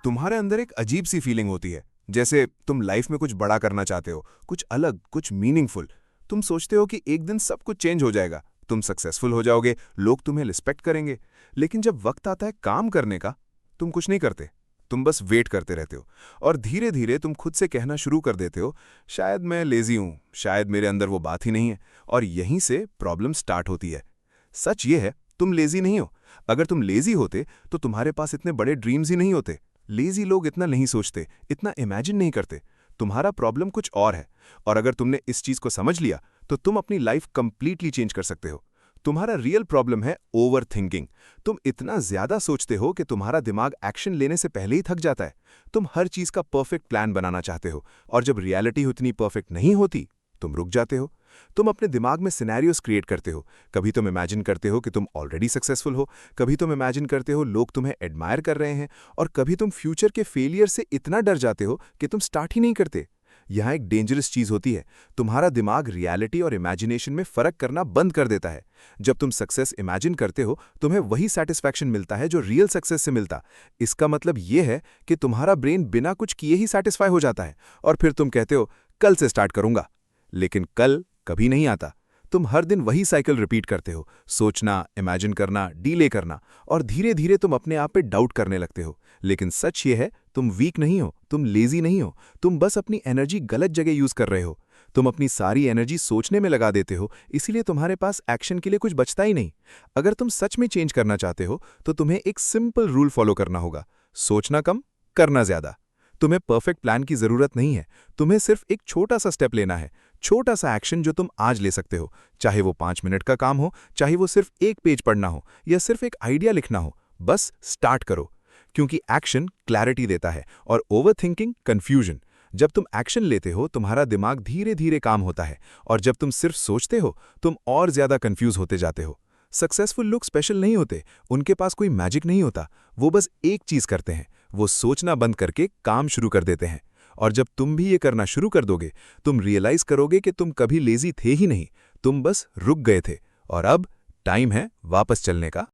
तुम्हारे अंदर एक अजीब सी फीलिंग होती है, जैसे तुम लाइफ में कुछ बड़ा करना चाहते हो, कुछ अलग, कुछ मीनिंगफुल। तुम सोचते हो कि एक दिन सब कुछ चेंज हो जाएगा, तुम सक्सेसफुल हो जाओगे, लोग तुम्हें रिस्पेक्ट करेंगे। लेकिन जब वक्त आता है काम करने का, तुम कुछ नहीं करते। तुम बस वेट करते रहते हो। और धीरे धीरे तुम खुद से कहना शुरू कर देते हो, शायद मैं लेजी हूं, शायद मेरे अंदर वो बात ही नहीं है। और यहीं से प्रॉब्लम स्टार्ट होती है। सच ये है, तुम लेजी नहीं हो। अगर तुम लेजी होते तो तुम्हारे पास इतने बड़े ड्रीम्स ही नहीं होते। लेजी लोग इतना नहीं सोचते, इतना इमेजिन नहीं करते। तुम्हारा प्रॉब्लम कुछ और है। और अगर तुमने इस चीज को समझ लिया तो तुम अपनी लाइफ कंप्लीटली चेंज कर सकते हो। तुम्हारा रियल प्रॉब्लम है ओवर थिंकिंग। तुम इतना ज्यादा सोचते हो कि तुम्हारा दिमाग एक्शन लेने से पहले ही थक जाता है। तुम हर चीज का परफेक्ट प्लान बनाना चाहते हो, और जब रियलिटी उतनी परफेक्ट नहीं होती, तुम रुक जाते हो। तुम अपने दिमाग में सिनेरियोस क्रिएट करते हो। कभी तुम इमेजिन करते हो कि तुम ऑलरेडी सक्सेसफुल हो, कभी तुम इमेजिन करते हो लोग तुम्हें एडमायर कर रहे हैं, और कभी तुम फ्यूचर के फेलियर से इतना डर जाते हो कि तुम स्टार्ट ही नहीं करते। यहाँ एक डेंजरस चीज होती है, तुम्हारा दिमाग रियलिटी और इमेजिनेशन में फर्क करना बंद कर देता है। जब तुम सक्सेस इमेजिन करते हो, तुम्हें वही सेटिस्फैक्शन मिलता है जो रियल सक्सेस से मिलता। इसका मतलब यह है कि तुम्हारा ब्रेन बिना कुछ किए ही सेटिस्फाई हो जाता है, और फिर तुम कहते हो कल से स्टार्ट करूंगा। लेकिन कल कभी नहीं आता। तुम हर दिन वही साइकिल रिपीट करते हो, सोचना, इमेजिन करना, डीले करना, और धीरे धीरे तुम अपने आप पे डाउट करने लगते हो। लेकिन सच ये है, तुम वीक नहीं हो, तुम लेजी नहीं हो, तुम बस अपनी एनर्जी गलत जगह यूज कर रहे हो। तुम अपनी सारी एनर्जी सोचने में लगा देते हो, इसीलिए तुम्हारे पास एक्शन के लिए कुछ बचता ही नहीं। अगर तुम सच में चेंज करना चाहते हो तो तुम्हें एक सिंपल रूल फॉलो करना होगा: सोचना कम, करना ज्यादा। तुम्हें परफेक्ट प्लान की जरूरत नहीं है, तुम्हें सिर्फ एक छोटा सा स्टेप लेना है। छोटा सा एक्शन जो तुम आज ले सकते हो, चाहे वो 5 मिनट का काम हो, चाहे वो सिर्फ एक पेज पढ़ना हो, या सिर्फ एक आइडिया लिखना हो। बस स्टार्ट करो। क्योंकि एक्शन क्लैरिटी देता है, और ओवरथिंकिंग कंफ्यूजन। जब तुम एक्शन लेते हो, तुम्हारा दिमाग धीरे धीरे काम होता है, और जब तुम सिर्फ सोचते हो, तुम और ज्यादा कंफ्यूज होते जाते हो। सक्सेसफुल लोग स्पेशल नहीं होते, उनके पास कोई मैजिक नहीं होता। वो बस एक चीज करते हैं, वो सोचना बंद करके काम शुरू कर देते हैं। और जब तुम भी ये करना शुरू कर दोगे, तुम रियलाइज करोगे कि तुम कभी लेजी थे ही नहीं, तुम बस रुक गए थे। और अब टाइम है वापस चलने का।